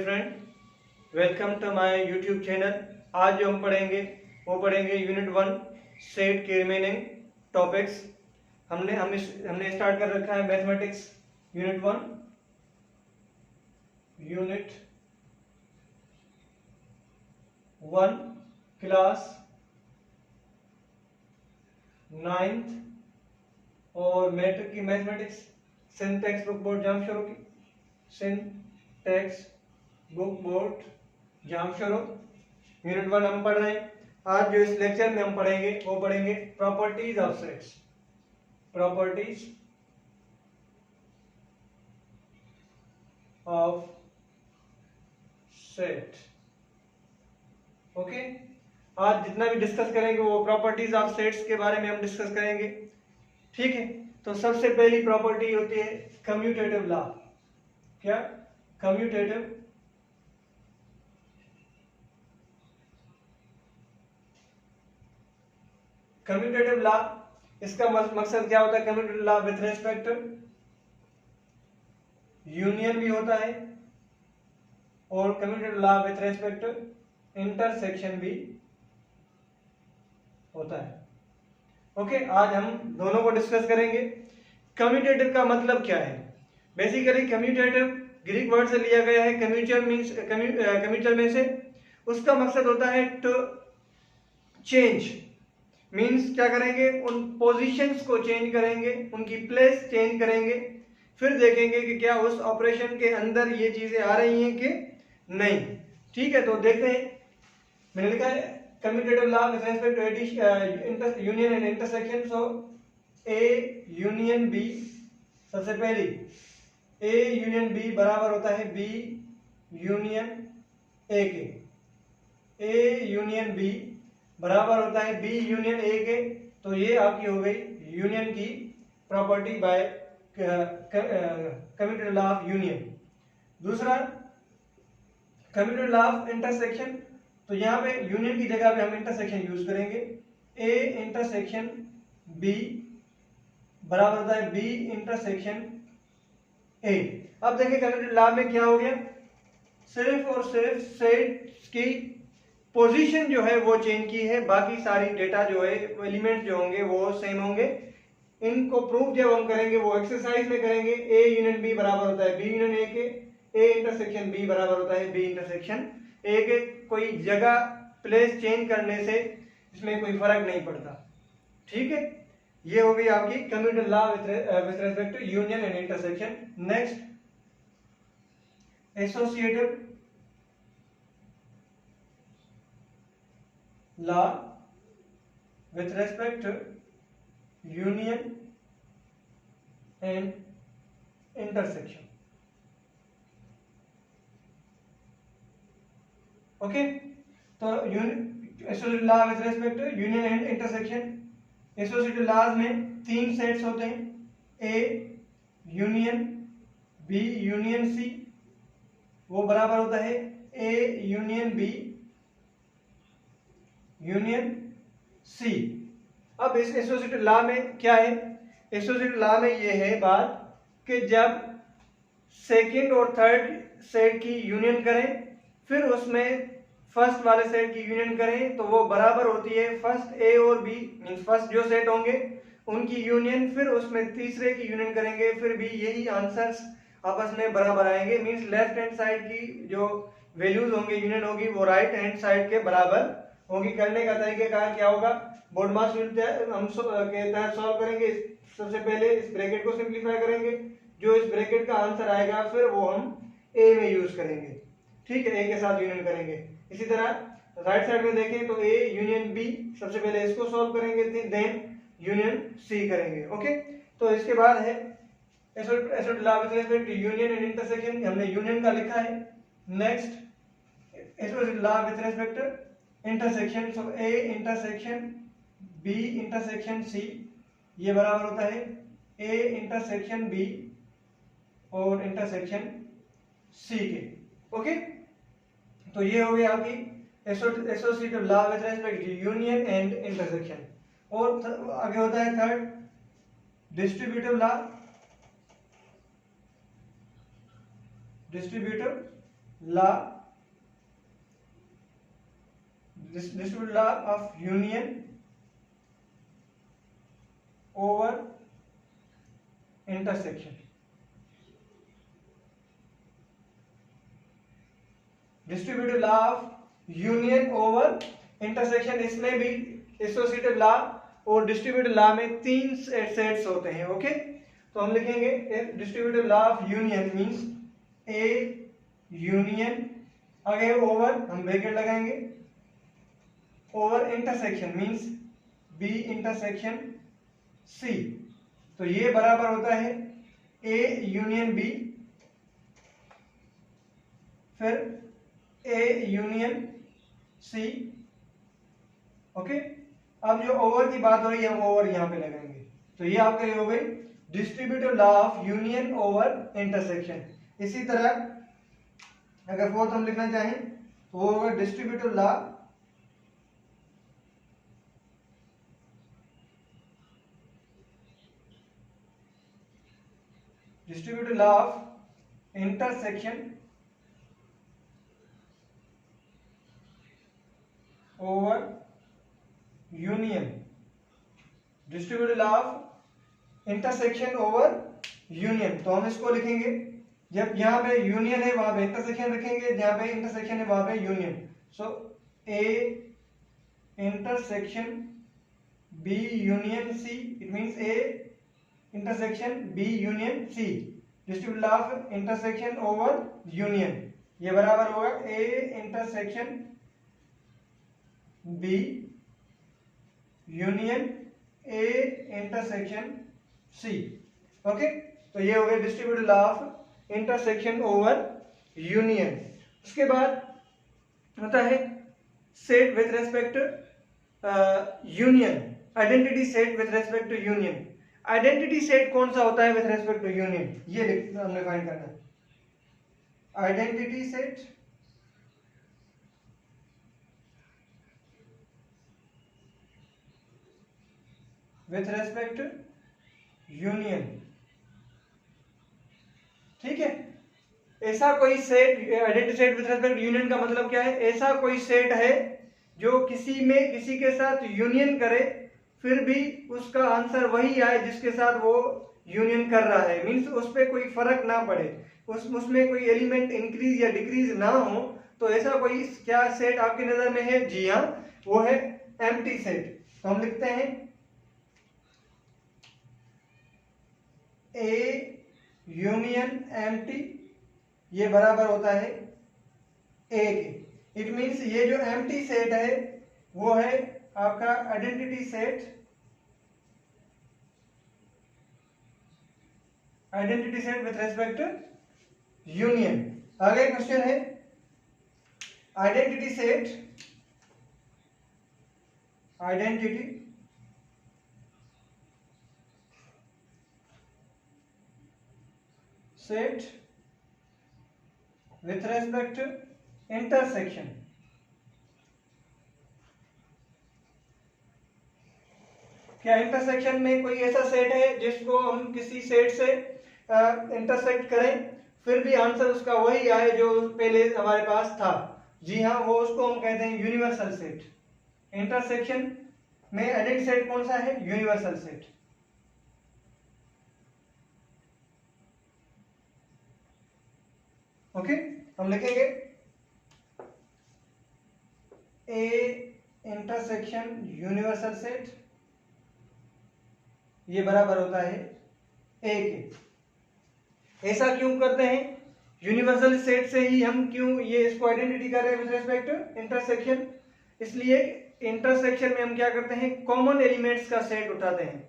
Friend, welcome to my YouTube channel. आज जो हम पढ़ेंगे वो पढ़ेंगे यूनिट 1 सेट के रिमेनिंग टॉपिक्स। हमने स्टार्ट कर रखा है मैथमेटिक्स यूनिट 1 क्लास 9th और मैट्रिक की मैथमेटिक्स सिंटैक्स बुक बोर्ड जाम शुरू की सिंटैक्स बुक बोर्ड जाम शुरू यूनिट 1 हम पढ़ रहे हैं। आज जो इस लेक्चर में हम पढ़ेंगे वो पढ़ेंगे properties of sets. Properties of set. Okay, आज जितना भी डिस्कस करेंगे वो प्रॉपर्टीज ऑफ सेट्स के बारे में हम डिस्कस करेंगे। ठीक है, तो सबसे पहली प्रॉपर्टी होती है कम्यूटेटिव लॉ। क्या? Commutative law. इसका मकसद क्या होता है? Commutative law with respect union भी होता है और commutative law with respect intersection भी होता है। ओके, आज हम दोनों को डिस्कस करेंगे। कम्यूटेटिव का मतलब क्या है? बेसिकली कम्यूटेटिव ग्रीक वर्ड से लिया गया है। कम्यूटर में से उसका मकसद होता है टू चेंज। मीन्स क्या करेंगे? उन पोजीशंस को चेंज करेंगे, उनकी प्लेस चेंज करेंगे, फिर देखेंगे कि क्या उस ऑपरेशन के अंदर ये चीजें आ रही हैं कि नहीं। ठीक है, तो देखते हैं। मैंने लिखा है commutative law with respect to union and intersection. So A union B, सबसे पहली ए यूनियन बी बराबर होता है बी यूनियन ए के। ए यूनियन बी बराबर होता है बी यूनियन ए के। तो ये आपकी हो गई यूनियन की property bye commutative law of union. दूसरा कम्यूटेटिव लॉ ऑफ इंटरसेक्शन। तो यहाँ पे यूनियन की जगह पे हम इंटरसेक्शन यूज करेंगे। ए इंटरसेक्शन बी बराबर होता है बी इंटरसेक्शन ए। अब देखिए कम्यूटेटिव लॉ में क्या हो गया? सिर्फ और सिर्फ सेट की पोजीशन जो है वो चेंज की है, बाकी सारी डेटा जो है एलिमेंट जो होंगे वो सेम होंगे। इनको प्रूफ जब हम करेंगे वो एक्सरसाइज में करेंगे। ए यूनियन बी बराबर होता है बी यूनियन ए के। ए इंटरसेक्शन बी बराबर होता है बी इंटरसेक्शन ए के। कोई जगह प्लेस चेंज करने से इसमें कोई फर्क नहीं पड़ता। ठीक है, ये हो गई आपकी commutative law with respect to union and intersection. Next associative law with respect to union and intersection. Okay, तो associative law with respect to union and intersection. Associative laws में 3 सेट्स होते हैं। A union B union C, वो बराबर होता है A union B union C. अब इस एसोसिएटिव लॉ में क्या है? एसोसिएटिव लॉ में ये है बात कि जब सेकंड और थर्ड सेट की यूनियन करें फिर उसमें फर्स्ट वाले सेट की यूनियन करें तो वो बराबर होती है फर्स्ट ए और बी। मींस फर्स्ट जो सेट होंगे उनकी यूनियन, फिर उसमें तीसरे की यूनियन करेंगे, फिर भी यही आंसर्स आपस में बराबर आएंगे। मींस लेफ्ट हैंड साइड की जो वैल्यूज होंगे यूनियन होगी वो राइट हैंड साइड के बराबर होगी। करने का तरीकेकार क्या होगा? बोर्ड मास रूल हम के तहत सॉल्व करेंगे। सबसे पहले इस ब्रैकेट को सिंपलीफाई करेंगे, जो इस ब्रैकेट का आंसर आएगा फिर वो हम ए में यूज करेंगे। ठीक है, ए के साथ यूनियन करेंगे। इसी तरह राइट साइड में देखें तो ए यूनियन बी, सबसे पहले इसको सॉल्व करेंगे, देन यूनियन सी करेंगे। ओके, तो इसके बाद है associative law with respect to union and intersection. हमने यूनियन का लिखा है। Next associative law with respect to intersection. So A intersection B intersection C, ये बराबर होता है ए इंटरसेक्शन बी और इंटरसेक्शन सी के। ओके, तो ये हो गया आपकी associative law with respect to union and intersection. और आगे होता है third distributive law. Distributive law, distributive law of union over intersection. Distributive law of union over intersection, इसमें भी एसोसिएटिव लॉ और डिस्ट्रीब्यूटिव लॉ में 3 सेट्स होते हैं। ओके, तो हम लिखेंगे distributive law of union means A union, आगे ओवर हम ब्रैकेट लगाएंगे, over intersection means B intersection C, तो ये बराबर होता है ए यूनियन बी, फिर ए यूनियन सी। ओके, अब जो ओवर की बात हो रही है हम ओवर यहां पे लगाएंगे, तो ये आपका ये हो गई distributive law of union over intersection. इसी तरह अगर फोर्थ हम लिखना चाहें तो वो होगा distributive law of intersection over union, distributive law of intersection over union. तो हम इसको लिखेंगे, जब यहाँ पे यूनियन है वहां पे इंटरसेक्शन रखेंगे, जहां पे इंटरसेक्शन है वहां पे union. So A intersection B union C, it means A intersection B union C, distributive law of intersection over union, ये बराबर होगा A intersection B union A intersection C. Okay, तो ये हो गया distributive law of intersection over union. उसके बाद होता है set with respect union, identity set with respect to union. Identity set कौन सा होता है विथ रेस्पेक्ट टू यूनियन, ये हमने फाइंड करना है। Identity set with respect union, ठीक है। ऐसा कोई set, identity set with respect union का मतलब क्या है, ऐसा कोई सेट है जो किसी के साथ यूनियन करे फिर भी उसका आंसर वही आए जिसके साथ वो यूनियन कर रहा है, मींस उस पर कोई फर्क ना पड़े, उसमें कोई एलिमेंट इंक्रीज या डिक्रीज ना हो। तो ऐसा कोई क्या सेट आपकी नजर में है? जी हाँ, वो है एम्प्टी सेट। तो हम लिखते हैं ए यूनियन एम्प्टी, ये बराबर होता है ए के। इट मींस ये जो एम्प्टी सेट है वो है आपका identity set, identity set with respect union. आगे क्वेश्चन है identity set, identity set with respect to intersection. क्या इंटरसेक्शन में कोई ऐसा सेट है जिसको हम किसी सेट से इंटरसेक्ट करें फिर भी आंसर उसका वही आए जो पहले हमारे पास था? जी हाँ, वो उसको हम कहते हैं यूनिवर्सल सेट। इंटरसेक्शन में आइडेंटिटी सेट कौन सा है? Universal set. ओके, हम लिखेंगे ए इंटरसेक्शन यूनिवर्सल सेट, ये बराबर होता है ए के। ऐसा क्यों करते हैं? यूनिवर्सल सेट से ही हम क्यों ये इसको आइडेंटिटी कर रहे हैं विद रिस्पेक्ट टू इंटरसेक्शन? इसलिए इंटरसेक्शन में हम क्या करते हैं, कॉमन एलिमेंट्स का सेट उठाते हैं।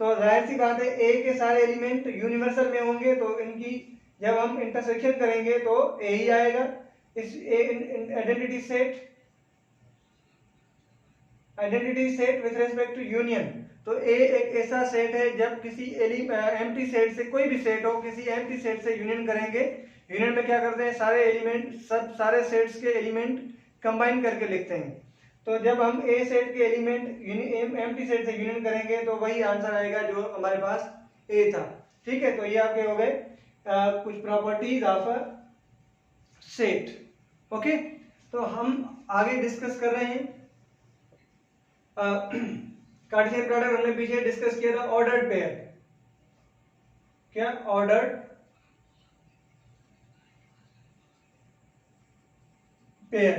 तो जाहिर सी बात है ए के सारे एलिमेंट यूनिवर्सल में होंगे, तो इनकी जब हम इंटरसेक्शन करेंगे तो ए ही आएगा। इस identity set with respect to union, तो ए एक ऐसा सेट है जब किसी एम्प्टी सेट से, कोई भी सेट हो, किसी एम्प्टी सेट से यूनियन करेंगे। यूनियन में क्या करते हैं, सारे एलिमेंट, सब सारे सेट्स के एलिमेंट कंबाइन करके लिखते हैं। तो जब हम ए सेट के एलिमेंट एम्प्टी सेट से यूनियन करेंगे तो वही आंसर आएगा जो हमारे पास ए था। ठीक है, तो ये आपके हो गए कुछ प्रॉपर्टीज ऑफ सेट। ओके, तो हम आगे डिस्कस कर रहे हैं कार्टेशियन प्रोडक्ट। हमने पीछे डिस्कस किया था ऑर्डर्ड पेयर। क्या ऑर्डर्ड पेयर?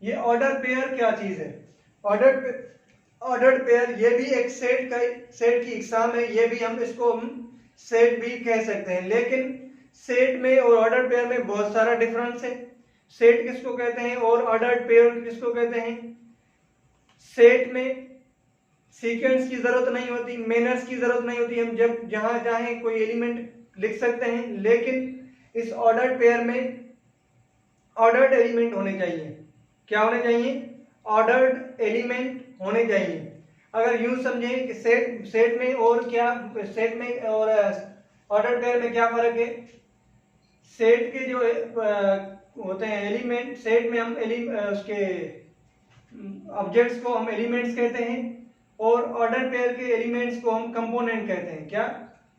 ये ऑर्डर पेयर क्या चीज है? ऑर्डर्ड पेयर ये भी एक सेट की इकसाम है। ये भी हम इसको सेट भी कह सकते हैं, लेकिन सेट में और ऑर्डर पेयर में बहुत सारा डिफरेंस है। सेट किसको कहते हैं और ऑर्डर्ड पेयर किसको कहते हैं? सेट में सीक्वेंस की जरूरत नहीं होती, मैनर्स की जरूरत नहीं होती, हम जब जहां चाहें कोई एलिमेंट लिख सकते हैं। लेकिन इस ऑर्डर्ड पेयर में ऑर्डर्ड एलिमेंट होने चाहिए। क्या होने चाहिए? ऑर्डर्ड एलिमेंट होने चाहिए। अगर यूं समझें कि सेट में और क्या, सेट में और ऑर्डर्ड पेयर में क्या फर्क है? सेट के जो होते हैं एलिमेंट, सेट में हम उसके ऑब्जेक्ट्स को हम एलिमेंट्स कहते हैं, और ऑर्डर पेयर के एलिमेंट्स को हम कंपोनेंट कहते हैं। क्या?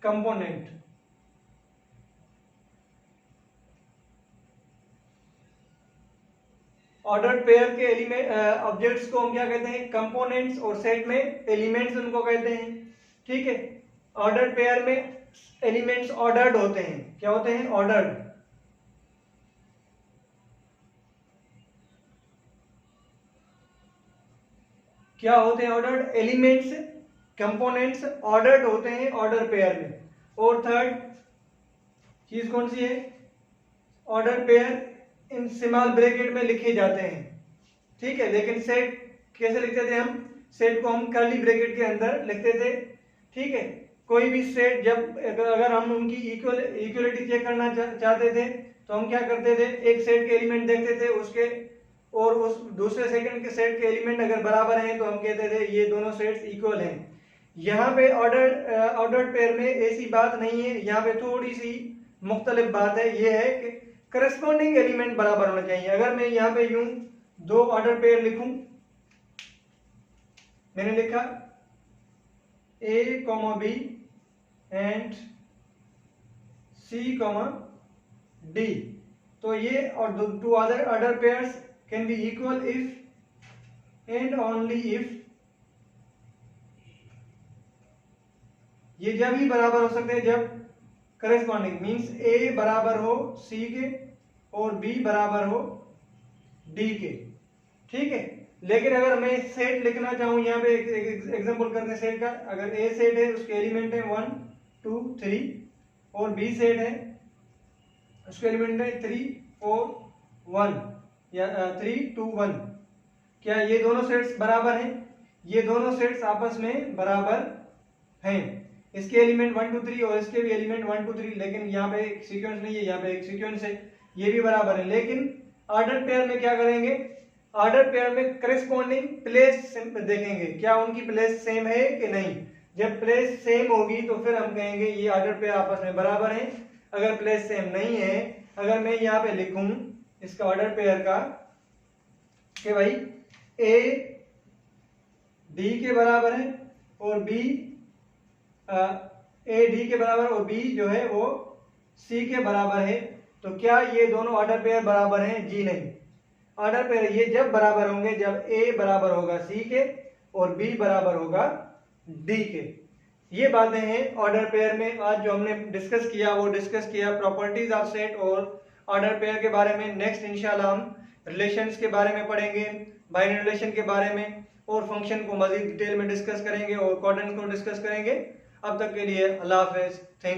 कंपोनेंट। ऑर्डर पेयर के एलिमेंट ऑब्जेक्ट्स को हम क्या कहते हैं? कंपोनेंट्स, और सेट में एलिमेंट्स उनको कहते हैं। ठीक है, ऑर्डर पेयर में एलिमेंट्स ऑर्डर्ड होते हैं। क्या होते हैं? ऑर्डर्ड। क्या होते हैं? ऑर्डर्ड एलिमेंट्स, कंपोनेंट्स ऑर्डर्ड होते हैं ऑर्डर पेयर में। और थर्ड चीज कौन सी है? Order pair in small bracket में लिखे जाते हैं। ठीक है, लेकिन सेट कैसे लिखते थे हम? सेट को हम कर्ली ब्रैकेट के अंदर लिखते थे। ठीक है, कोई भी सेट जब अगर हम उनकी इक्वलिटी चेक करना चाहते थे तो हम क्या करते थे? एक सेट के एलिमेंट देखते थे, उसके और उस दूसरे सेकंड के सेट के एलिमेंट अगर बराबर हैं तो हम कहते थे ये दोनों सेट्स इक्वल हैं। यहाँ पे ऑर्डर्ड पेयर में ऐसी बात नहीं है। यहाँ पे थोड़ी सी मुख्तलिफ बात है। ये है कि करस्पॉन्डिंग एलिमेंट बराबर होना चाहिए। अगर मैं यहाँ पे यूं दो ऑर्डर पेयर लिखूं, मैंने लिखा A, B and C, D, तो ये और two other order pairs can be equal if and only if, ये जब ही बराबर हो सकते हैं जब करस्पॉन्डिंग मींस A बराबर हो C के और B बराबर हो D के। ठीक है, लेकिन अगर मैं सेट लिखना चाहूं, यहाँ पे एक एग्जांपल करते हैं सेट का। अगर A सेट है, उसके एलिमेंट है 1 2 3, और B सेट है, उसके एलिमेंट है 3 4 1 या 3 2 1। क्या ये दोनों सेट्स बराबर हैं? ये दोनों सेट्स आपस में बराबर हैं। इसके एलिमेंट 1 2 3 और इसके भी एलिमेंट 1 2 3, लेकिन यहाँ पे एक सीक्वेंस नहीं है, यहाँ पे एक सीक्वेंस है, ये भी बराबर है। लेकिन ऑर्डर पेयर में क्या करेंगे? ऑर्डर पेयर में करस्पॉन्डिंग प्लेस देखेंगे, क्या उनकी प्लेस सेम है कि नहीं। जब प्लेस सेम होगी तो फिर हम कहेंगे ये ऑर्डर पेयर आपस में बराबर हैं। अगर प्लेस सेम नहीं है, अगर मैं यहाँ पे लिखूं इसका ऑर्डर पेयर का कि भाई A D के बराबर है और B A D के बराबर और B जो है वो C के बराबर है, तो क्या ये दोनों ऑर्डर पेयर बराबर हैं? जी नहीं। ऑर्डर पेयर ये जब बराबर होंगे जब A बराबर होगा C के और B बराबर होगा D के। ये बातें हैं ऑर्डर पेयर में। आज जो हमने डिस्कस किया वो डिस्कस किया प्रॉपर्टीज ऑफ सेट और ऑर्डर पेयर के बारे में। नेक्स्ट इंशाल्लाह हम रिलेशंस के बारे में पढ़ेंगे, बाइनरी रिलेशन के बारे में, और फंक्शन को मजीद डिटेल में डिस्कस करेंगे और कोऑर्डिनेट को डिस्कस करेंगे। अब तक के लिए अल्लाह हाफिज। थैंक